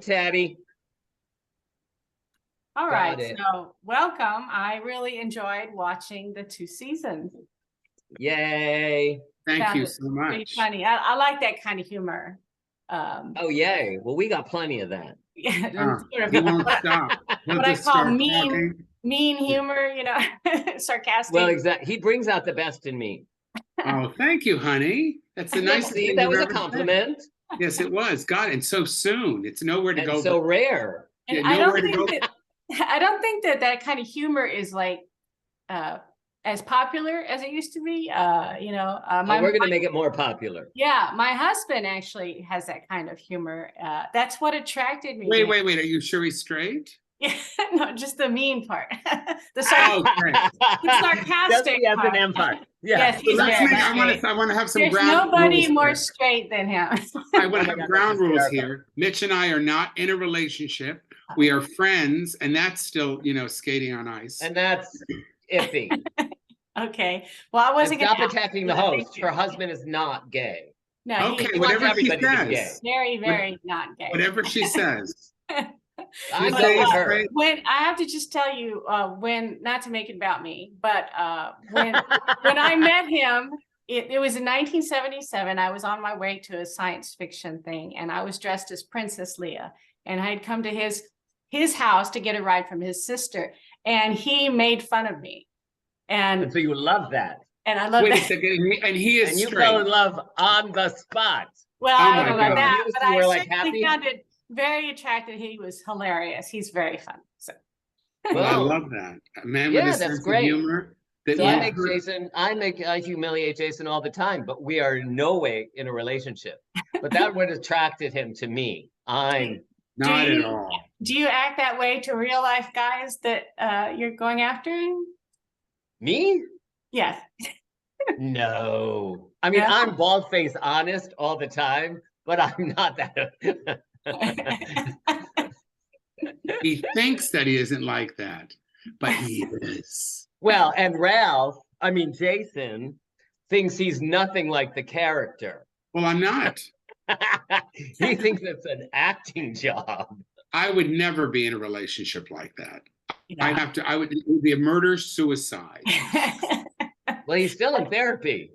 Taddy. All Got right, it. so welcome. I really enjoyed watching the 2 seasons. Yay. Thank Found you it so pretty much. funny. I like that kind of humor. Oh, yay. Well, we got plenty of that. Yeah, sort He of won't stop. He'll what I just call start mean talking. humor, sarcastic. Well, exactly. He brings out the best in me. Oh, thank you, honey. That's the nicest See, thing that you've was a ever said. compliment. Yes, it was. God, and so soon. It's nowhere to And go. so rare. And Yeah, I don't nowhere to go. think that kind of humor is like as popular as it used to be. We're going to make it more popular. Yeah, my husband actually has that kind of humor. That's what attracted me. Wait. Are you sure he's straight? Yeah, no, just the mean part. The Great. sarcastic Just the part. S&M part. Yeah. Yes, he's Let's very make, straight. I want to have some There's ground nobody rules more here. straight than him. I want to have God, ground that's rules hysterical. here. Mitch and I are not in a relationship. We are friends, and that's still, skating on ice. And that's iffy. Okay. Well, I wasn't And going stop attacking the host. Her husband is not gay. No, Okay, he's whatever she everybody to be gay. says. very, very not gay. Whatever she says. I You go say with it's her. great. When I have to just tell you, when not to make it about me, but when I met him, it was in 1977. I was on my way to a science fiction thing, and I was dressed as Princess Leia, and I had come to his house to get a ride from his sister, and he made fun of me, And so you love that. and I love Wait a that. second, and he is And you straight. fell in love on the spot. Well, Oh I my don't know about God. that, You but I were, like, certainly happy? found it very attractive. He was hilarious. He's very fun. So. Well, I Well, love that. A man Yeah, with a that's sense great. of humor. That So won't I hurt. I humiliate Jason all the time, but we are in no way in a relationship. But that what attracted him to me. I'm Not at all. Do you act that way to real life guys that you're going after? me? Yes. No. I mean, No? I'm bald-faced honest all the time, but I'm not that. He thinks that he isn't like that, but he is. Well, and Jason thinks he's nothing like the character. Well, I'm not. He thinks it's an acting job. I would never be in a relationship like that. Yeah. It would be a murder-suicide. Well, he's still in therapy.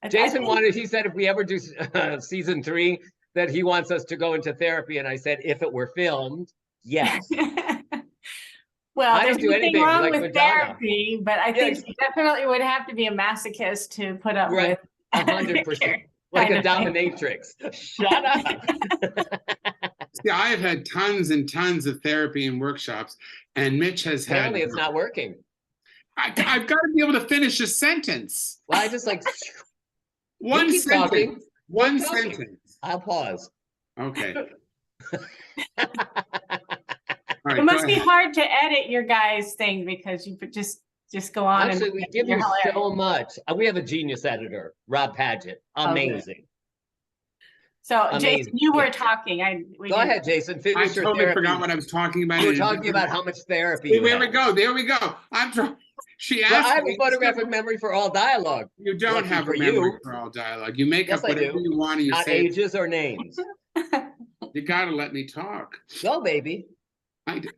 Jason he said if we ever do season 3, that he wants us to go into therapy. And I said, if it were filmed, yes. Well, I there's don't do nothing anything wrong like with Madonna. therapy, but I think you definitely would have to be a masochist to put up Right. with 100%. Like a dominatrix. Shut up. See, I have had tons and tons of therapy and workshops, and Mitch has had. Apparently it's not working. I've got to be able to finish a sentence. Well, I just like One keep sentence. talking. One Keep talking. sentence. I'll pause. Okay. All right, It must go be ahead. hard to edit your guys' thing because you could just go on. Actually, we give you're you hilarious. so much. We have a genius editor, Rob Padgett. Amazing. So, Amazing. Jason, you were Yeah. talking. Go ahead, Jason. I Finish your totally therapy. forgot what I was talking about. We were talking about how much therapy you There we have. go. There we go. I'm trying. She asked Well, I have me. a photographic memory for all dialogue. You don't Lucky have for a memory you. for all dialogue. You make Yes, up I whatever do. you want and you Not say it. ages or names. You got to let me talk. Go, baby. I do.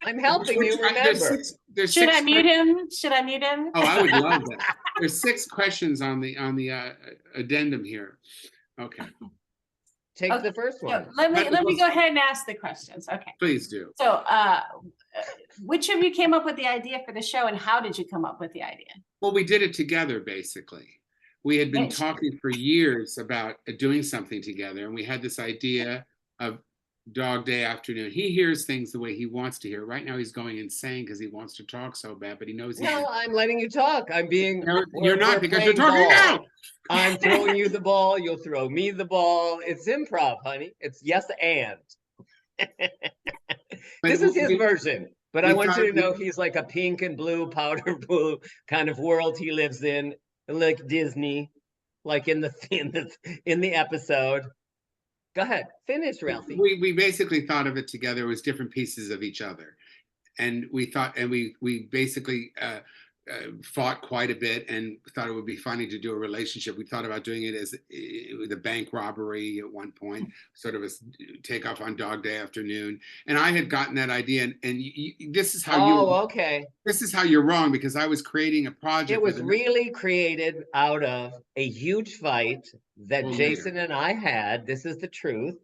I'm helping you remember. There's Should six I mute him? Should I mute him? Oh, I would love that. There's 6 questions on the addendum here. Okay, Take Okay. the first So one. let me go ahead and ask the questions. Okay. please do. So, which of you came up with the idea for the show, and how did you come up with the idea? Well, we did it together, basically. We had been Mitch. talking for years about doing something together, and we had this idea of Dog Day Afternoon. He hears things the way he wants to hear. Right now, he's going insane because he wants to talk so bad, but he knows he's. No, I'm letting you talk. I'm being. No, we're- you're not we're because you're playing talking ball. now. I'm throwing you the ball. You'll throw me the ball. It's improv, honey. It's yes and. This is his version. But I we want thought you to we- know he's like a pink and blue, powder blue kind of world he lives in, like Disney, like in the episode. Go ahead, finish, Ralphie. We basically thought of it together. It was different pieces of each other, and we thought, and we basically fought quite a bit and thought it would be funny to do a relationship. We thought about doing it as the bank robbery at one point, sort of a takeoff on Dog Day Afternoon. And I had gotten that idea, and this is how okay. This is how you're wrong, because I was creating a project. It was really created out of a huge fight that Jason and I had. This is the truth.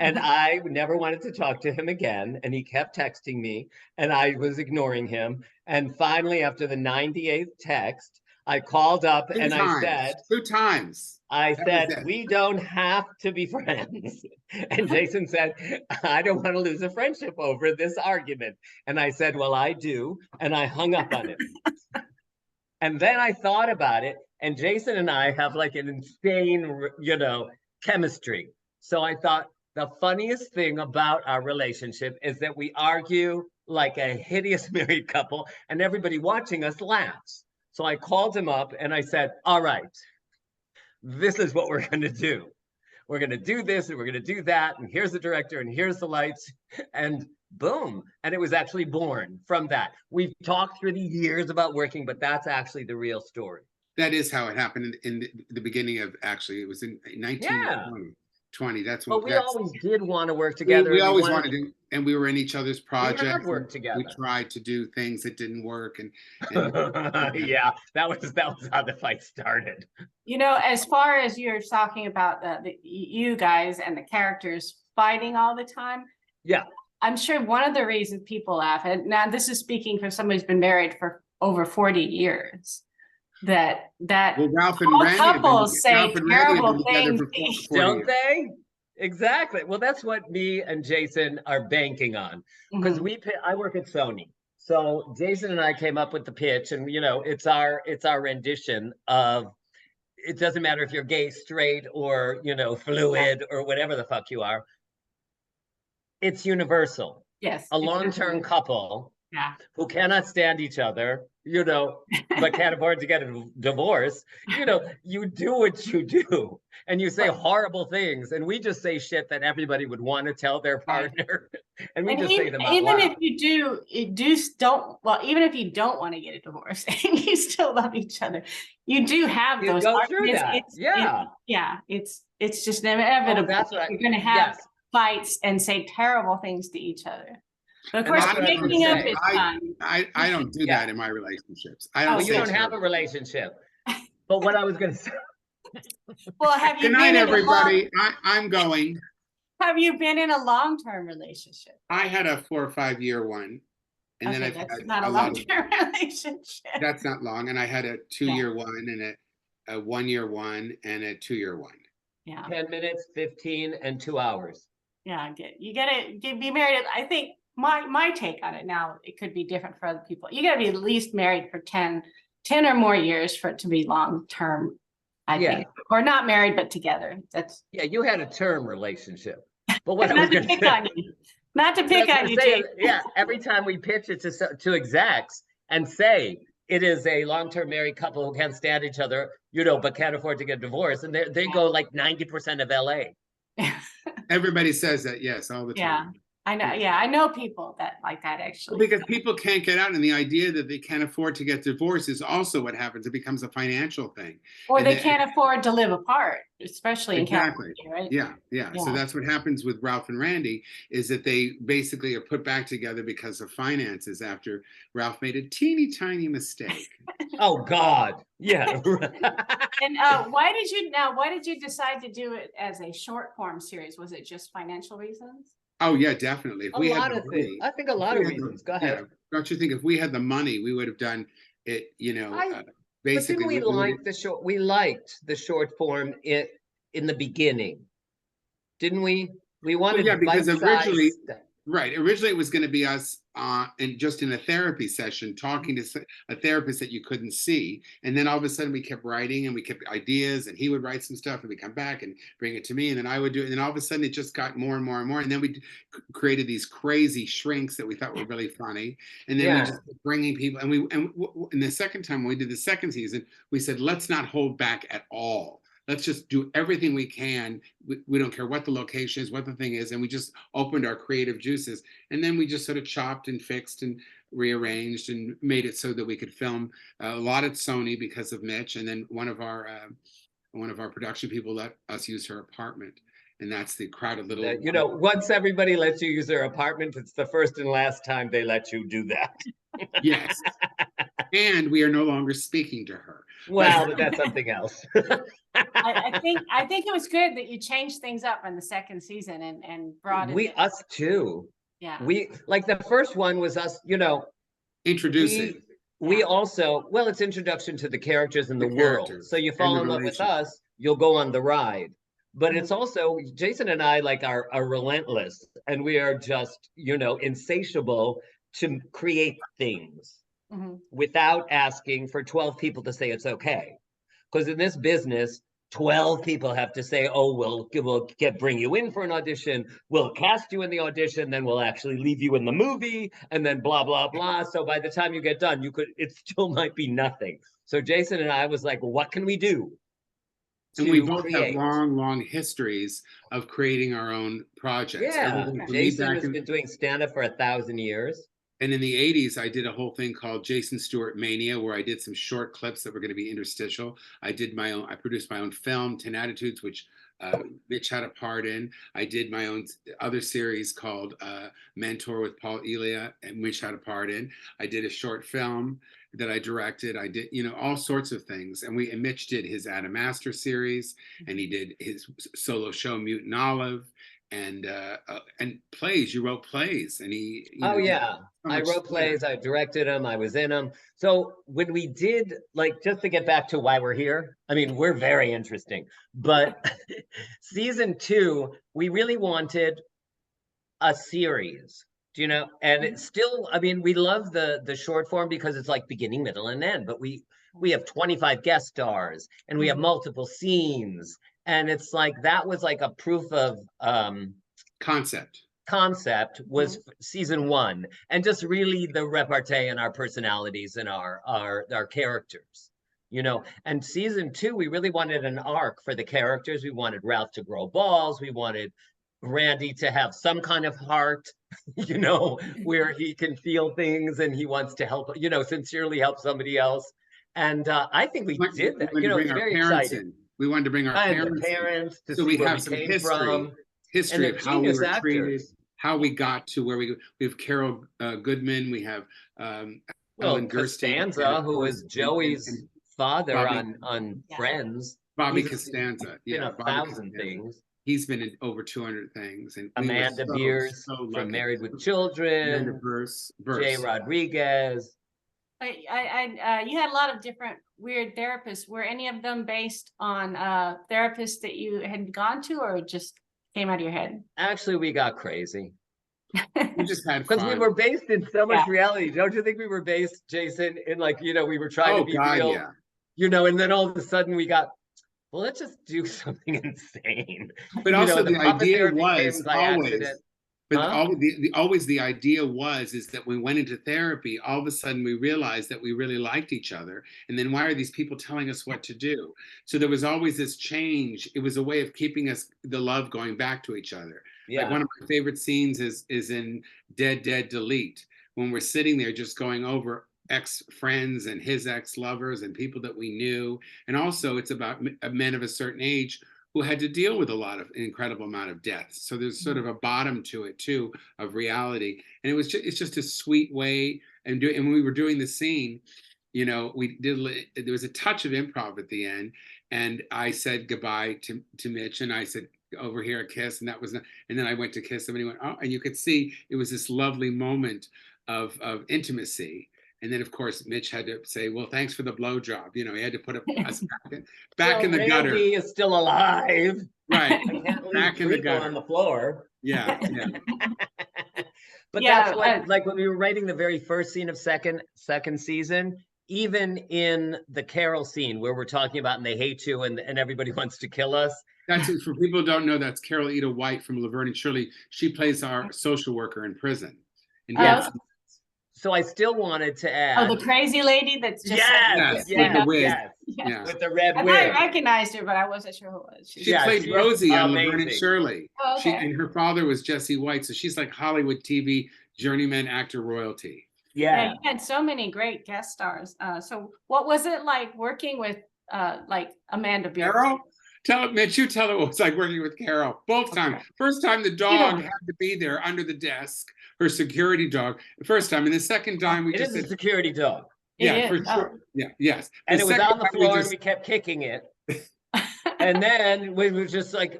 And I never wanted to talk to him again. And he kept texting me, and I was ignoring him. And finally, after the 98th text, I called up and I said, 2 times. I said, we don't have to be friends. And Jason said, I don't want to lose a friendship over this argument. And I said, well, I do. And I hung up on it. And then I thought about it. And Jason and I have like an insane, chemistry. So I thought the funniest thing about our relationship is that we argue like a hideous married couple, and everybody watching us laughs. So I called him up and I said, all right, this is what we're going to do. We're going to do this and we're going to do that. And here's the director and here's the lights, and boom. And it was actually born from that. We've talked through the years about working, but that's actually the real story. That is how it happened in the beginning of, actually, it was in 1920. That's what. But we always did want to work together. We always wanted to, and we were in each other's projects. We have worked together. We tried to do things that didn't work, and yeah, that was how the fight started. As far as you're talking about you guys and the characters fighting all the time. Yeah, I'm sure one of the reasons people laugh, and now this is speaking from somebody who's been married for over 40 years. That Ralph and all Randy couples say terrible things, don't they? Exactly. Well, that's what me and Jason are banking on, because I work at Sony. So Jason and I came up with the pitch, and it's our rendition of, it doesn't matter if you're gay, straight, or fluid, or whatever the fuck you are. It's universal. Yes. A long-term couple who cannot stand each other, but can't afford to get a divorce. You do what you do, and you say horrible things, and we just say shit that everybody would want to tell their partner, and we just say them out even loud. if you even if you don't want to get a divorce and you still love each other, you do have those arguments. It's just inevitable. That's right. You're going to have fights and say terrible things to each other. But of course, making up is fun. I don't do that in my relationships. I don't. Well, you don't have a relationship. But what I was going to say. Well, have you? Good night, everybody. I'm going. Have you been in a long-term relationship? I had a 4 or 5 year one, and then that's not a long-term relationship. That's not long, and I had a 2-year one, and a 1-year one, and a 2-year one. Yeah. 10 minutes, 15, and 2 hours. Yeah, you gotta be married. I think my take on it now, it could be different for other people. You gotta be at least married for 10 or more years for it to be long-term, I think. Or not married, but together. You had a term relationship. But what not to pick on you. Not to pick on you, Jake. Yeah, every time we pitch it to execs and say it is a long-term married couple who can't stand each other, but can't afford to get divorced, and they go like 90% of LA. Everybody says that, yes, all the time. Yeah, I know. Yeah, I know people that like that, actually. Because people can't get out, and the idea that they can't afford to get divorced is also what happens. It becomes a financial thing. Or they can't afford to live apart, especially in California, right? Yeah. So that's what happens with Ralph and Randy, is that they basically are put back together because of finances after Ralph made a teeny tiny mistake. Oh, God. Yeah. And why did you decide to do it as a short form series? Was it just financial reasons? Oh yeah, definitely. A lot of things. I think a lot of reasons. Go ahead. Don't you think if we had the money, we would have done it? Basically, we liked the short. We liked the short form in the beginning, didn't we? We wanted because originally it was going to be us and just in a therapy session talking to a therapist that you couldn't see, and then all of a sudden we kept writing and we kept ideas, and he would write some stuff and we come back and bring it to me, and then I would do it, and then all of a sudden it just got more and more and more, and then we created these crazy shrinks that we thought were really funny, and then we just kept bringing people, and the second time when we did the second season, we said let's not hold back at all. let's just do everything we can. We don't care what the location is, what the thing is. And we just opened our creative juices. And then we just sort of chopped and fixed and rearranged and made it so that we could film a lot at Sony because of Mitch. And then one of our production people let us use her apartment. And that's the crowded little. You know, once everybody lets you use their apartment, it's the first and last time they let you do that. Yes. And we are no longer speaking to her. Well, but that's something else. I think it was good that you changed things up in the second season and brought it. Us too. Yeah. We like the first one was us, you know, Introducing. We also, well, it's introduction to the characters in the world. So you fall in love with us, you'll go on the ride. But it's also, Jason and I like are relentless, and we are just, you know, insatiable to create things without asking for 12 people to say it's okay. Because in this business, 12 people have to say, oh, we'll bring you in for an audition, we'll cast you in the audition, then we'll actually leave you in the movie, and then blah, blah, blah. So by the time you get done, it still might be nothing. So Jason and I was like, well, what can we do? And we both have long histories of creating our own projects. Yeah, Jason has been doing stand-up for 1,000 years. And in the 80s, I did a whole thing called Jason Stewart Mania, where I did some short clips that were going to be interstitial. I produced my own film, 10 Attitudes, which Mitch had a part in. I did my own other series called Mentor with Paul Elia, and Mitch had a part in. I did a short film that I directed. I did, you know, all sorts of things. And Mitch did his Adam Master series, and he did his solo show Mutant Olive, and plays. You wrote plays, and he. I wrote plays. I directed them. I was in them. So when we did, like, just to get back to why we're here, I mean, we're very interesting. But season 2, we really wanted a series. You know, and it's still, I mean, we love the short form because it's like beginning, middle, and end, but we have 25 guest stars and we have multiple scenes, and it's like that was like a proof of concept was season 1, and just really the repartee and our personalities and our characters, you know. And season 2, we really wanted an arc for the characters. We wanted Ralph to grow balls, we wanted Randy to have some kind of heart, you know, where he can feel things and he wants to help, you know, sincerely help somebody else. And I think we did that. You know, it's very exciting. We wanted to bring our parents to so see we have some history of how we were treated, how we got to where we have Carol Goodman, we have Ellen Costanza, who was Joey's father on Friends. Bobby Costanza, in 1,000 things. He's been in over 200 things. And Amanda Beers from Married with Children. Jay Rodriguez. You had a lot of different weird therapists. Were any of them based on therapists that you had gone to, or just came out of your head? Actually, we got crazy. We just had fun. Because we were based in so much reality. Don't you think we were based, Jason, in, like, you know, we were trying to be real, you know, and then all of a sudden we got, well, let's just do something insane. But also the idea was always, the idea was that we went into therapy, all of a sudden we realized that we really liked each other. And then why are these people telling us what to do? So there was always this change. It was a way of keeping us, the love, going back to each other. Yeah. Like one of my favorite scenes is in Dead, Delete, when we're sitting there just going over ex-friends and his ex-lovers and people that we knew. And also it's about men of a certain age who had to deal with an incredible amount of death. So there's sort of a bottom to it too, of reality. And it's just a sweet way. And when we were doing the scene, you know, there was a touch of improv at the end, and I said goodbye to Mitch, and I said, over here, a kiss, and and then I went to kiss him, and he went, oh, and you could see it was this lovely moment of intimacy. And then, of course, Mitch had to say, well, thanks for the blowjob. You know, he had to put us back in the gutter. Randy is still alive. Right. Back in the gutter. On the floor. Yeah. But that's what, like when we were writing the very first scene of second season, even in the Carol scene where we're talking about and they hate you and everybody wants to kill us. That's for people who don't know, that's Carol Ida White from Laverne and Shirley. She plays our social worker in prison. And So I still wanted to Oh, add. the crazy lady that's just. Yes, with the wig. yes, Yeah. with the red I wig. recognized her, but I wasn't sure who it was. She Yeah, played she's Rosie on Laverne and amazing. Shirley. Oh, She okay. and her father was Jesse White, so she's like Hollywood TV journeyman actor royalty. Yeah, Yeah. you had so many great guest stars. So what was it like working with like Amanda Beard? Carol, Mitch, you tell her what it's like working with Carol. Both times. Okay. First time the dog had to be there under the desk, her security dog. The first time, and the second time we It just is a said, security dog. yeah, It for is. sure. Yeah, yes. And it was second on the time floor and just- we kept kicking it. And then it was just like,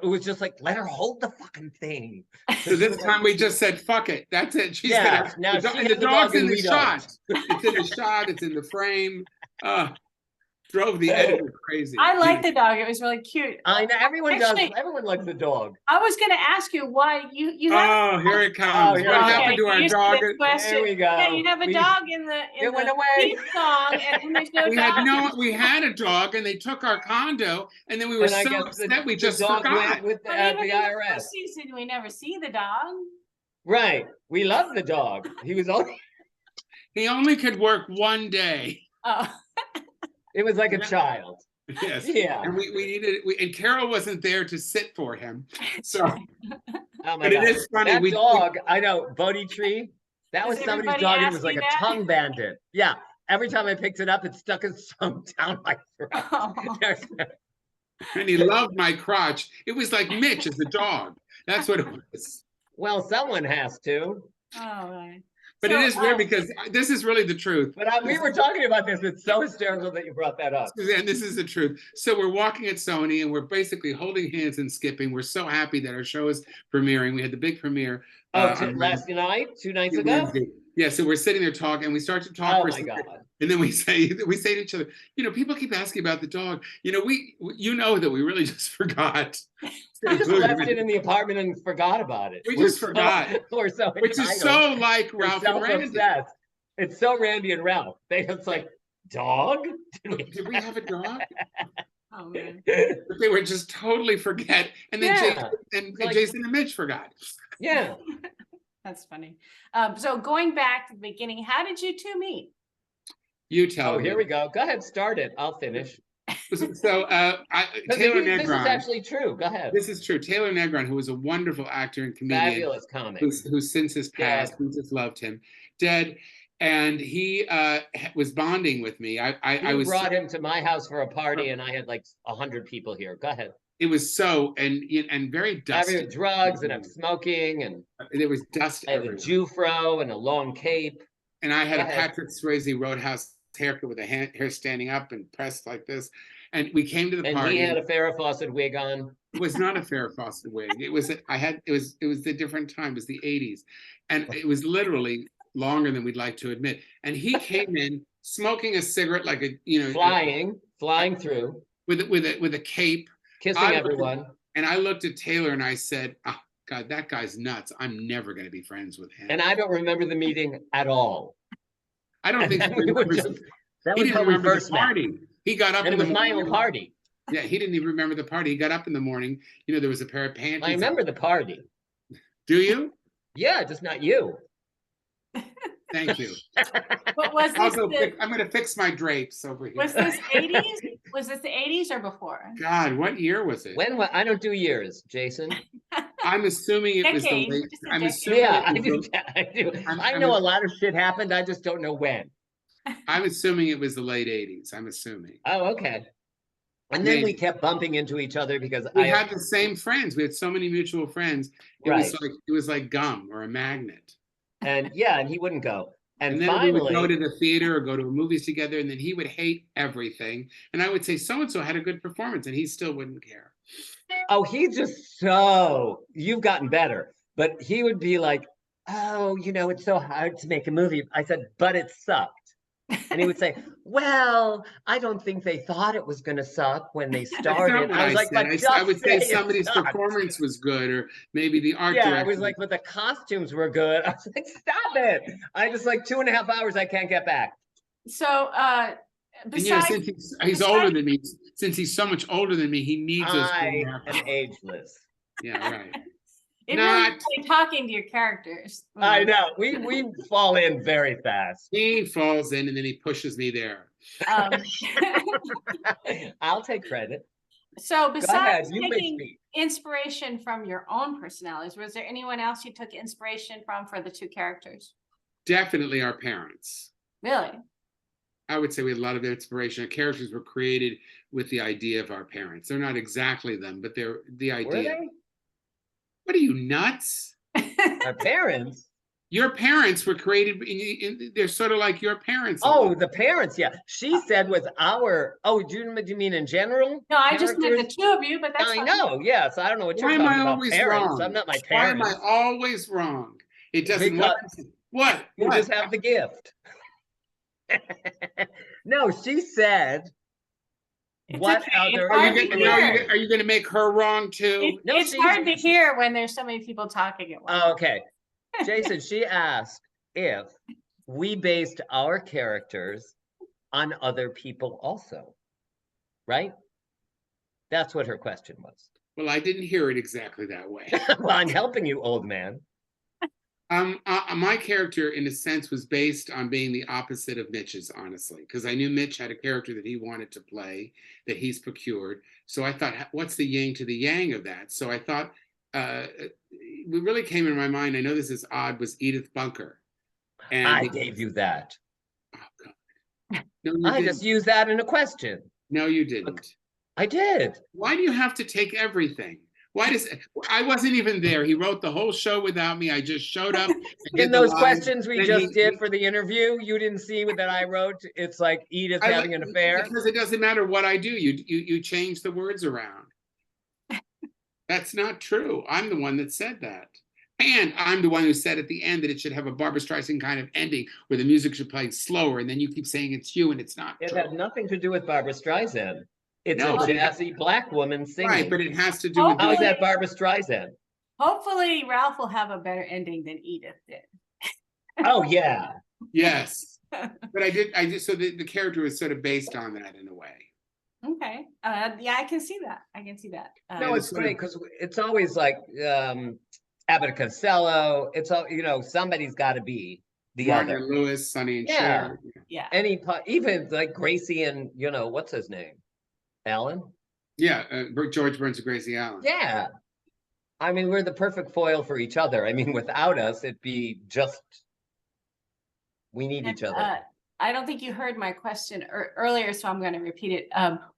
let her hold the fucking thing. So this time we just said, fuck it. That's it. She's Yeah, gonna, now the, she and has the the dog's dog in and the we shot. don't. It's in the shot, it's in the frame. Drove the editor crazy. I like the dog. It was really cute. I know everyone Actually- does. Everyone likes the dog. I was going to ask you why you have. Oh, here it comes. here What it comes. happened to our Here's the dog? next question. There we go. Yeah, you have a dog in the It went the away. theme song, and then there's no dog. We had a dog and they took our condo and then we were And I so guess upset we the just dog forgot. went with But the even in the IRS. first season, we never see the dog. Right. We love the dog. He was only. He only could work one day. Oh, It was like a Yeah. child. Yes. Yeah. And we needed and Carol wasn't there to sit for him. So Oh my but it God. is funny. That we dog, I know, Bodhi Tree. That Does was somebody's everybody dog. And it ask was like you a that? tongue bandit. Yeah. Every time I picked it up, it stuck its tongue down my throat. oh. and he loved my crotch. It was like Mitch as a dog. That's what it was. Well, someone has to. All right. But So, it is weird because this is really the truth. But we were talking about this. It's so hysterical that you brought that up. Suzanne, this is the truth. So we're walking at Sony and we're basically holding hands and skipping. We're so happy that our show is premiering. We had the big premiere. Oh, on last night, 2 nights ago. Wednesday. Yeah, so we're sitting there talking and we start to talk Oh for a my second, God. and then we say to each other, people keep asking about the dog. You know that we really just forgot. We just left it in the apartment and forgot about it. We We're just forgot. We're so Which is entitled. so like We're Ralph and Randy. self-obsessed. It's so Randy and Ralph. They just like, dog? Did we have a dog? Oh man. But they would just totally forget. And then Yeah. Jason and Mitch forgot. Yeah. That's funny. So going back to the beginning, how did you two meet? You tell Oh, me. here we go. Go ahead, start it. I'll finish. So Taylor This is Negron. actually true. Go ahead. This is true. Taylor Negron, who was a wonderful actor and comedian, Fabulous comic. who since has passed, we just loved him, dead. And he was bonding with me. I You was brought him to my house for a party, and I had like 100 people here. Go ahead. It was so and very dusty. Having drugs, and I'm smoking, and There was dust I have a everywhere. Jufro and a long cape. And I had Go a ahead. Patrick Swayze Roadhouse haircut with a hair standing up and pressed like this. And we came to the And party. he had a Farrah Fawcett wig on. It was not a Farrah Fawcett wig. It was the different time. It was the 80s. And it was literally longer than we'd like to admit. And he came in smoking a cigarette like Flying through, with a cape. kissing I- everyone. And I looked at Taylor and I said, oh, God, that guy's nuts. I'm never going to be friends with him. And I don't remember the meeting at all. I don't think And he we were remembers. just- that He was didn't how we remember the first met. party. He got up And in it the was my morning. own party. Yeah, he didn't even remember the party. He got up in the morning. There was a pair of panties. I remember the party. Do you? Yeah, just not you. Thank you. But was I'll this go the, I'm going to fix my drapes over here. was this 80s? Was this the 80s or before? God, what year was it? I don't do years, Jason. I'm assuming it was the Decade, late. just a I'm decade. assuming Yeah, I it was do. the- I do. I'm- I I'm know a- a lot of shit happened. I just don't know when. I'm assuming it was the late 80s. I'm assuming. Oh, okay. And then we Maybe. kept bumping into each other because We had the same friends. We had so many mutual friends. It was Right. like gum or a magnet. and he wouldn't go. And, And then we would go finally, to the theater or go to movies together, and then he would hate everything. And I would say, so and so had a good performance, and he still wouldn't care. he's just you've gotten better. But he would be like, oh, it's so hard to make a movie. I said, but it sucked. And he would say, well, I don't think they thought it was going to suck when they That's not started. what I was like, said. but I just would say it somebody's sucked. performance was good, or maybe the art Yeah, direction. it was like, but the costumes were good. I was like, stop it. I just like 2.5 hours I can't get back. So And besides since he's older than me, since he's so much older than me, he needs those. I performances. am ageless. Yeah, right. It Not. really talking to your characters. I know, we fall in very fast. He falls in and then he pushes me there. Um, I'll take credit. so Go ahead, besides you may taking speak. inspiration from your own personalities, was there anyone else you took inspiration from for the two characters? Definitely our parents. Really? I would say we had a lot of inspiration. Our characters were created with the idea of our parents. They're not exactly them, but they're the Were idea. they? What are you, nuts? Our parents? Your parents were created, they're sort of like your parents. Oh, the parents, yeah. She said with our, oh, do you mean in general? No, I just meant the Characters? two of you, but that's I fine. know, yes. I don't know what Why you're am talking I about. always Parents. wrong? I'm not my Why am I parents. always wrong? It doesn't. What? You What? just have the gift. No, she said, It's what okay. other? It's hard to Are you going to make her wrong too? No, it's she's- hard to hear when there's so many people talking at once. Oh, okay. Jason, she asked if we based our characters on other people also, right? That's what her question was. Well, I didn't hear it exactly that way. Well, I'm helping you, old man. My character, in a sense, was based on being the opposite of Mitch's, honestly, because I knew Mitch had a character that he wanted to play, that he's procured. So I thought, what's the yin to the yang of that? So I thought, what really came in my mind, I know this is odd, was Edith Bunker. And I gave you that. Oh, God. No, you I didn't. just used that in a question. No, you didn't. I did. Why do you have to take everything? Why does I wasn't even there? He wrote the whole show without me. I just showed up. And did In the those lines. questions we Then just did for the interview, you didn't see that I wrote, it's like Edith having an affair. Because it doesn't matter what I do. You change the words around. That's not true. I'm the one that said that. And I'm the one who said at the end that it should have a Barbra Streisand kind of ending where the music should play slower, and then you keep saying it's you and it's not It true. had nothing to do with Barbra Streisand. It's No, a but jazzy black woman singing. Right, but it has to do with How is Hopefully- that Barbra Streisand? Hopefully Ralph will have a better ending than Edith did. Oh, yeah. yes. But I did so the character was sort of based on that in a way. Okay. Yeah, I can see that. I can see that. No, it's great because it's always like Abbott and Costello. It's all, somebody's got to be the Martin other. and Lewis, Sonny and Yeah. Cher. yeah. Even like Gracie and, what's his name? Alan? Yeah, George Burns and Gracie Allen. Yeah. I mean, we're the perfect foil for each other. I mean, without us, it'd be just, we need each other. I don't think you heard my question earlier, so I'm going to repeat it.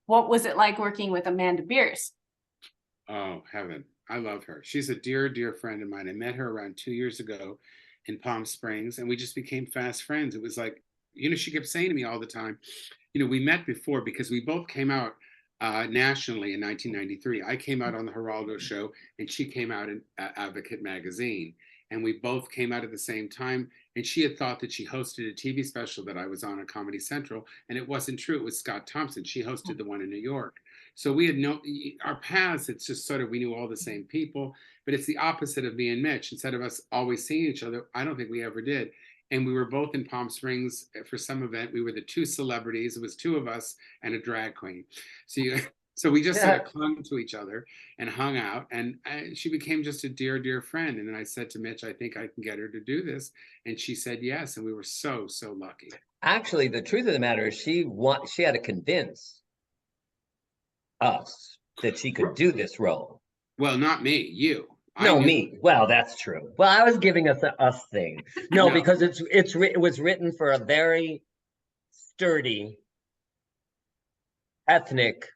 What was it like working with Amanda Beers? Oh, heaven. I love her. She's a dear, dear friend of mine. I met her around 2 years ago in Palm Springs, and we just became fast friends. It was like, she kept saying to me all the time, we met before because we both came out nationally in 1993. I came out on the Geraldo show, and she came out in Advocate magazine. And we both came out at the same time. And she had thought that she hosted a TV special that I was on Comedy Central. And it wasn't true. It was Scott Thompson. She hosted the one in New York. So we had our paths, it's just sort of, we knew all the same people. But it's the opposite of me and Mitch. Instead of us always seeing each other, I don't think we ever did. And we were both in Palm Springs for some event. We were the two celebrities. It was two of us and a drag queen. So we just sort of clung to each other and hung out. And she became just a dear, dear friend. And then I said to Mitch, I think I can get her to do this. And she said yes. And we were so, so lucky. Actually, the truth of the matter is she had to convince us that she could do this role. Well, not me, you. No, me. Well, that's true. Well, I was giving us a us thing. No, because it was written for a very sturdy ethnic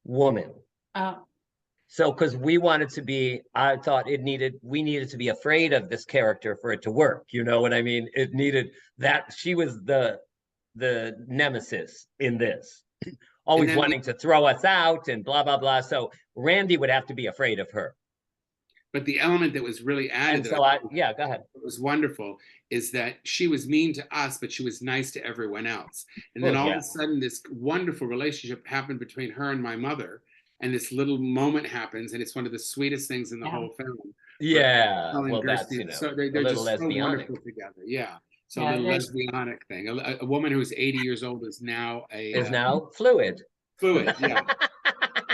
woman. Oh. So, because we wanted to be, I thought we needed to be afraid of this character for it to work. You know what I mean? It needed that she was the nemesis in this, always wanting to throw us out and blah, blah, blah. So Randy would have to be afraid of her. But the element that was really added, go ahead. It was wonderful, is that she was mean to us, but she was nice to everyone else. And then all of a sudden, this wonderful relationship happened between her and my mother. And this little moment happens, and it's one of the sweetest things in the whole film. Yeah, well, that's, so they're just so wonderful together. Yeah, so a little lesbianic thing. A woman who's 80 years old is now fluid. Fluid, yeah.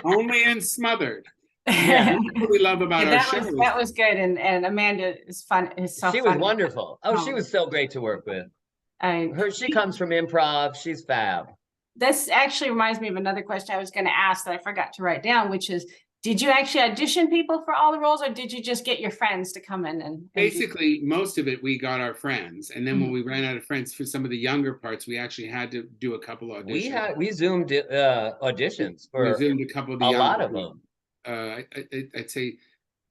Only in Smothered. That's what we love about Yeah, our that show. was that was good, and Amanda is fun. Is so She was funny. wonderful. Oh, she was so great to work with. She comes from improv. She's fab. This actually reminds me of another question I was going to ask that I forgot to write down, which is, did you actually audition people for all the roles, or did you just get your friends to come in and basically most of it we got our friends, and then when we ran out of friends for some of the younger parts, we actually had to do a couple of auditions. We zoomed auditions for we zoomed a couple of the a lot of them. I'd say,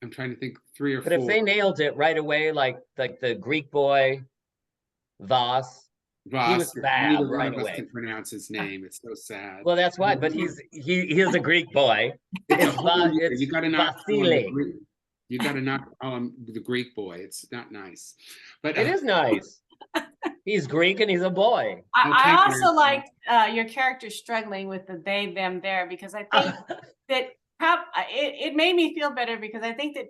I'm trying to think, 3 or 4. But if they nailed it right away, like the Greek boy, Voss, he was fab neither right one of us away. can pronounce his name. It's so sad. Well, that's why. But he is a Greek boy. It's you got to not Vasily. You got to not call him the Greek boy. It's not nice. But it is nice. He's Greek and he's a boy. I also liked your character struggling with the they, them, there, because I think that it made me feel better, because I think that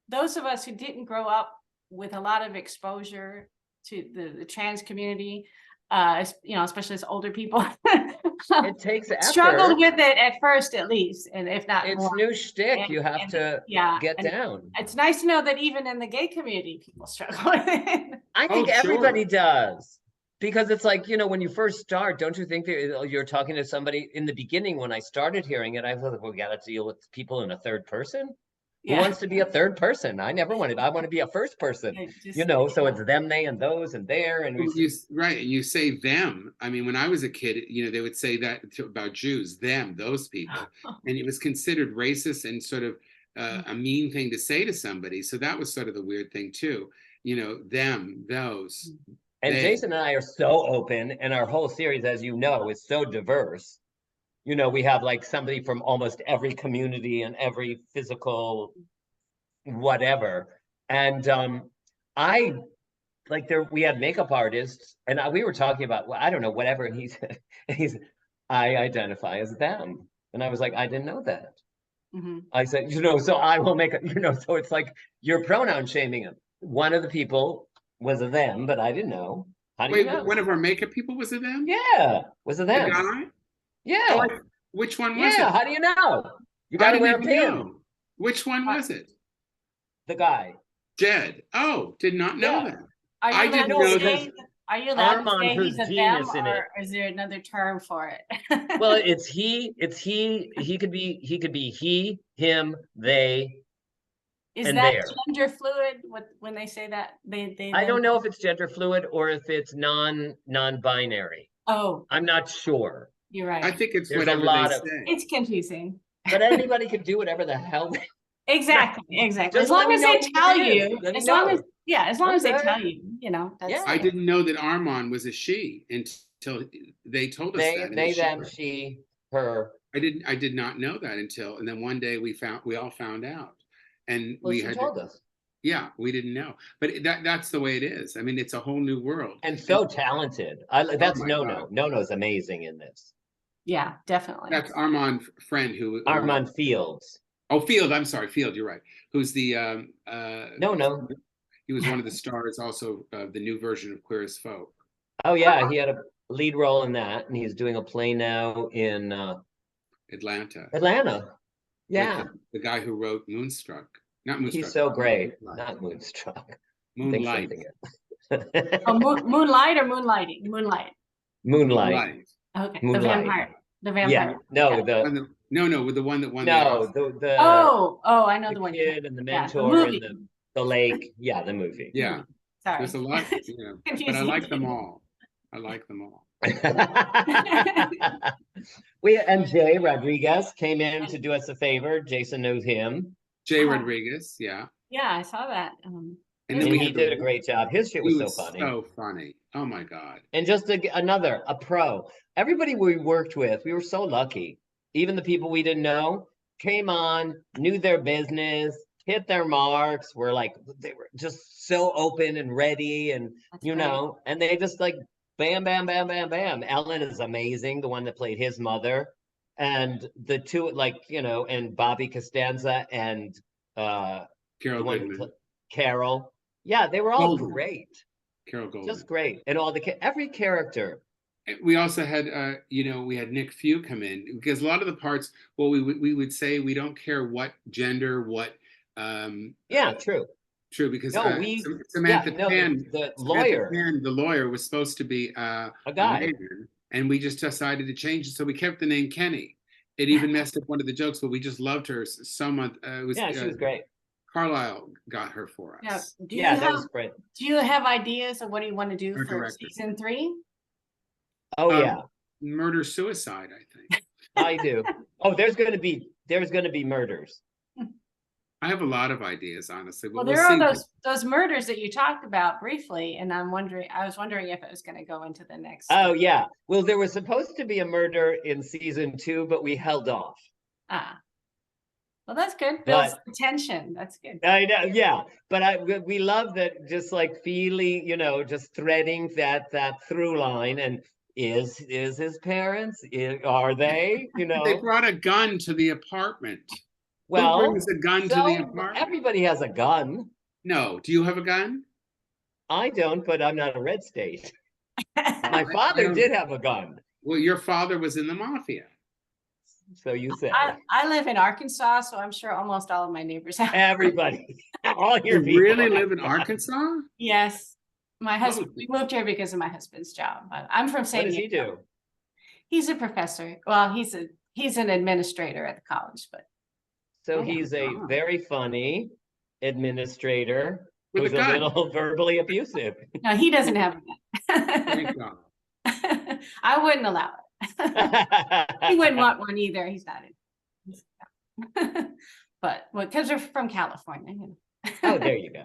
those of us who didn't grow up with a lot of exposure to the trans community, especially as older people, it takes effort. Struggled with it at first, at least, and if not it's more. New shtick. You have to get down. It's nice to know that even in the gay community, people struggle with it. I think everybody does, because it's like, when you first start, don't you think that you're talking to somebody? In the beginning, when I started hearing it, I was like, we got to deal with people in a third person. Who wants to be a third person? I never wanted. I want to be a first person. So it's them, they, and those, and there, and you say them. I mean, when I was a kid, they would say that about Jews, them, those people, and it was considered racist and sort of a mean thing to say to somebody. So that was sort of the weird thing too. Them, those. And Jason and I are so open, and our whole series, as you know, is so diverse. We have like somebody from almost every community and every physical whatever. And we had makeup artists, and we were talking about, well, I don't know, whatever. And he's I identify as them. And I was like, I didn't know that. Mm-hmm. I said, so I will make so it's like you're pronoun shaming him. One of the people was a them, but I didn't know. How do you know? One of our makeup people was a them? Yeah, was a them. The guy? Yeah. Which one was it? Yeah, how do you know? You got to wear a pin. Which one was it? The guy. Jed. Oh, did not know that. I didn't know that. Are you allowed to say he's a them, or is there another term for it? Well, it's he. He could be he, him, they. Is that gender fluid? When they say that they I don't know if it's gender fluid or if it's non-binary. Oh, I'm not sure. You're right. I think it's There's whatever they say. It's confusing. But anybody can do whatever the hell they. Exactly. As long as they tell you. As long as they tell you, I didn't know that Armand was a she until they told us that. They, them, she, her. I did not know that and then one day we all found out. And she told us. Yeah, we didn't know, but that's the way it is. I mean, it's a whole new world. And so talented. That's Nono's amazing in this. Yeah, definitely. That's Armand friend Armand Fields. Oh, Field. I'm sorry, Field. You're right. Who's the No. He was one of the stars also of the new version of Queer as Folk. Oh yeah, he had a lead role in that, and he's doing a play now in Atlanta. Yeah. The guy who wrote Moonstruck. Not Moonstruck. He's so great. Not Moonstruck. Moonlight. Moonlight or Moonlighting? Moonlight. Okay. Moonlight. The vampire. Yeah. No, with the one that won. No, I know the one. Kid and the mentor and the lake. Yeah, the movie. Yeah. Sorry. There's a lot, but I like them all. And Jay Rodriguez came in to do us a favor. Jason knows him. Jay Rodriguez, yeah. Yeah, I saw that. And he did a great job. His shit was so funny. So funny. Oh my God. And just a pro. Everybody we worked with, we were so lucky. Even the people we didn't know came on, knew their business, hit their marks, they were just so open and ready, and and they just like bam, bam, bam, bam, bam. Ellen is amazing, the one that played his mother. And the two, and Bobby Costanza and Carol Goodman. Carol. Yeah, they were all great. Carol Goldman. Just great. And every character We also had, we had Nick Few come in because a lot of the parts, well, we would say we don't care what gender, what, Yeah, true. true, because No, Samantha Tan, the lawyer, the lawyer, was supposed to be a a guy. man, and we just decided to change it, so we kept the name Kenny. It even messed up one of the jokes, but we just loved her so much. It was, Yeah, she was great. Carlisle got her for Yeah. us. That was great. Do you have ideas of what you want to do Our for director. season 3? Oh yeah, Murder suicide, I think. I do. Oh, there's going to be murders. I have a lot of ideas, honestly. Well, We'll there are see. those murders that you talked about briefly, and I was wondering if it was going to go into the next. Oh yeah. Well, there was supposed to be a murder in season 2, but we held off. Well, that's good. Builds the tension. That's good. I know, yeah. But we love that, just like feeling, just threading that through line. And is his parents? Are they? They brought a gun to the apartment. Well, who brings a gun to the apartment? Everybody has a gun. No, do you have a gun? I don't, but I'm not a red state. My father did have a gun. Well, your father was in the mafia. So you say. I live in Arkansas, so I'm sure almost all of my neighbors have. Everybody. All your You really people live in Arkansas? Yes. My husband, we moved here because of my husband's job. I'm from San Diego. What does he do? He's a professor. Well, he's an administrator at the college, but. So he's a very funny administrator With who's a gun. little verbally abusive. No, he doesn't have a Thank God. gun. I wouldn't allow it. He wouldn't want one either. He's not in. But because we're from California. Oh, there you go.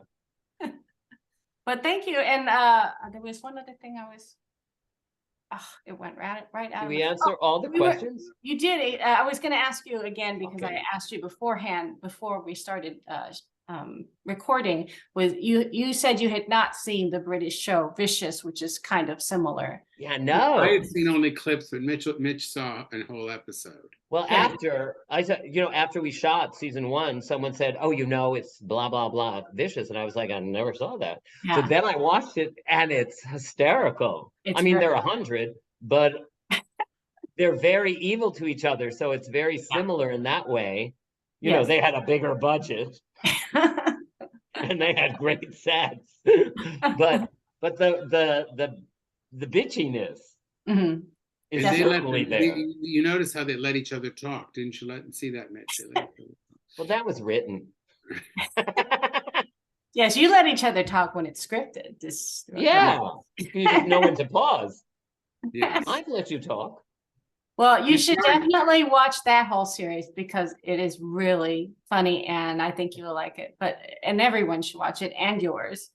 But thank you. And there was one other thing it went right out. Did we answer all the questions? You did. I was going to ask you again because I asked you beforehand, before we started recording, was you said you had not seen the British show Vicious, which is kind of similar. Yeah, no. I had seen only clips, but Mitch saw a whole episode. Well, after I said, after we shot season 1, someone said, "Oh, it's blah blah blah Vicious," and I was like, "I never saw that." Yeah. So then I watched it, and it's hysterical. They're 100, but they're very evil to each other, so it's very similar in that way. They had a bigger budget, and they had great sets, but the bitchiness. Mm-hmm. You notice how they let each other talk, didn't you? See that, Mitch? Well, that was written. Yes, you let each other talk when it's scripted. You just know when to pause. Yes. I've let you talk. Well, you should definitely watch that whole series because it is really funny, and I think you will like it. And everyone should watch it, and yours.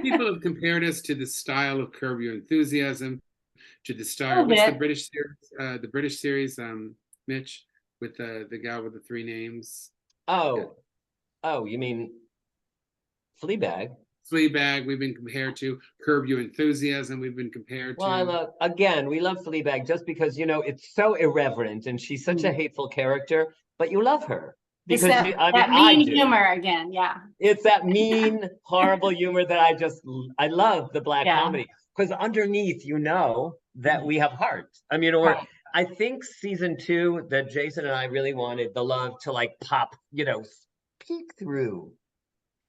People have compared us to the style of Curb Your Enthusiasm. To the star, what's the British series? The British series, Mitch, with the guy with the 3 names. Oh, you mean Fleabag? Fleabag, we've been compared to. Curb Your Enthusiasm, we've been compared to. Well, we love Fleabag just because it's so irreverent and she's such a hateful character, but you love her because that mean humor again. Yeah, it's that mean, horrible humor that I love the black comedy. Because underneath, that we have heart. I think season 2 that Jason and I really wanted the love to pop, peek through.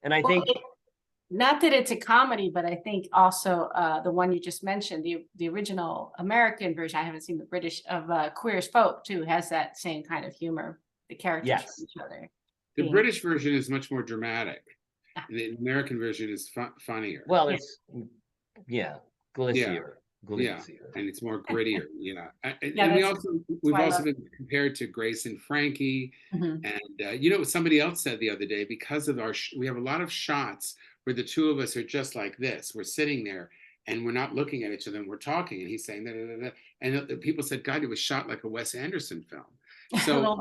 And I think not that it's a comedy, but I think also the one you just mentioned, the original American version. I haven't seen the British of Queer as Folk too. Has that same kind of humor. The characters from each other. The British version is much more dramatic. The American version is funnier. Well, it's glitzier. Yeah, and it's more grittier. And we've also been compared to Grace and Frankie. Mm-hmm. And somebody else said the other day, because of we have a lot of shots where the two of us are just like this. We're sitting there and we're not looking at each other and we're talking, and he's saying da, da, da, da. And the people said, "God, it was shot like a Wes Anderson film." So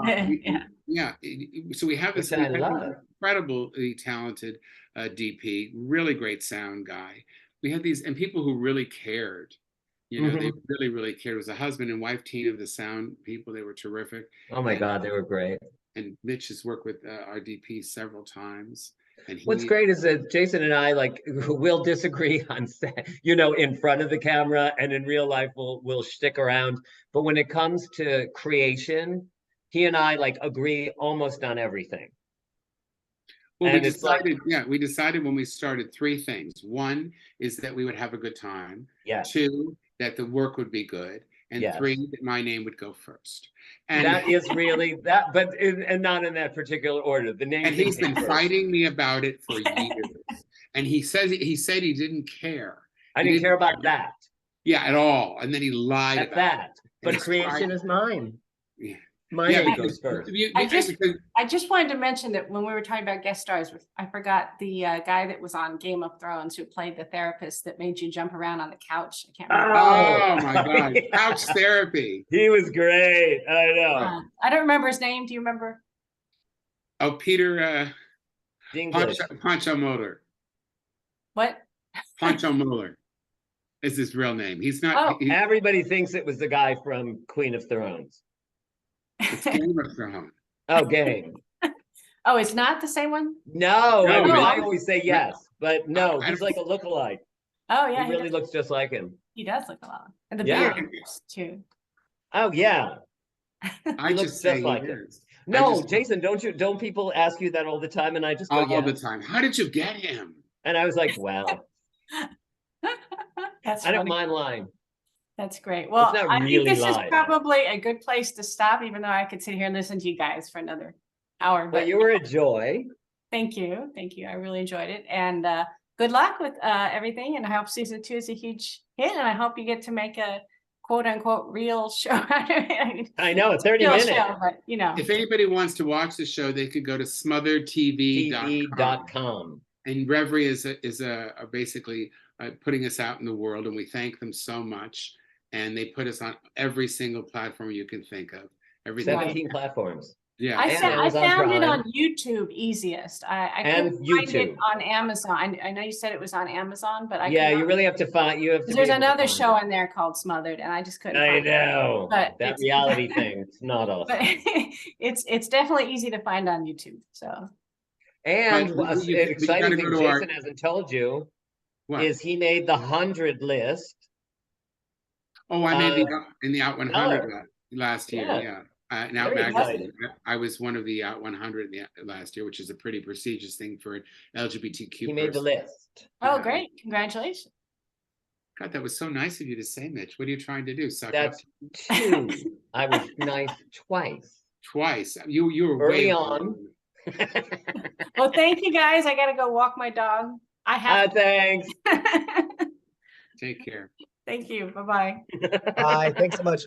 so we have this incredibly talented DP, really great sound guy. We had these, and people who really cared. They really, really cared. It was a husband and wife team of the sound people. They were terrific. Oh my God, they were great. And Mitch has worked with our DP several times. And What's great is that Jason and I like will disagree on set, in front of the camera, and in real life we'll stick around. But when it comes to creation, he and I like agree almost on everything. Well, we And it's like- decided, yeah, we decided when we started 3 things. One is that we would have a good time. Yes. 2, that the work would be good. And Yes. 3, that my name would go first. And that is really that, but and not in that particular order. The name. and he's been first. fighting me about it for years. And he said he didn't care. I He didn't care about that. Yeah, at all. And then he lied At about that. it. But he's creation fighting. is mine. Yeah. My Yeah, name because goes first. I just wanted to mention that when we were talking about guest stars, I forgot the guy that was on Game of Thrones who played the therapist that made you jump around on the couch. I can't remember. Oh my God. Couch therapy. He was great. I know. I don't remember his name. Do you remember? Oh, Peter Dinklage. Pancho Moller. What? Pancho Moller is his real name. He's not. Oh. Everybody thinks it was the guy from Queen of Thrones. It's Game of Thrones. Oh, Game. Oh, it's not the same one? No, No, I always say yes, but no, I he's don't- like a lookalike. Oh, yeah. He really looks just like him. He does look a lot. And the Yeah. beard too. Oh yeah. I He looks just say just like he him. is. No, just- Jason, don't people ask you that all the time? And I just go, All yeah. the time. How did you get him? And I was like, well, That's I don't funny. mind lying. That's great. Well, not I really think this live. is probably a good place to stop, even though I could sit here and listen to you guys for another hour. But But you were a joy. thank you. Thank you. I really enjoyed it. And good luck with everything. And I hope season 2 is a huge hit. And I hope you get to make a quote unquote real show. I know, 30 Real minutes. show, but If anybody wants to watch the show, they could go to smotheredtv.com. TV.com. And Reverie is basically putting us out in the world, and we thank them so much. And they put us on every single platform you can think of. Everything. 17 platforms. Yeah. I And found Amazon it on Prime. YouTube easiest. I And couldn't find it YouTube. on Amazon. I know you said it was on Amazon, but I Yeah, could you not- really have to find. You have to. be There's able to another find show it. in there called Smothered, and I just couldn't I find it. know But that it's- reality thing. It's not awesome. But it's definitely easy to find on YouTube. So And But an you gotta exciting go thing to our- Jason hasn't told you What? is he made the 100 list. Oh, I made in the Out 100 Stellar. last year. Yeah. Yeah. In Out Very magazine. exciting. I was one of the Out 100 last year, which is a pretty prestigious thing for an LGBTQ. He made the person. list. oh Yeah. great, congratulations. God, that was so nice of you to say, Mitch. What are you trying to do? Suck That's up 2. I was nice twice. twice. You were Early way on. Well, thank you guys. I gotta go walk my dog. I have Thanks. Take care. Thank you. Bye-bye. Bye. Thanks so much.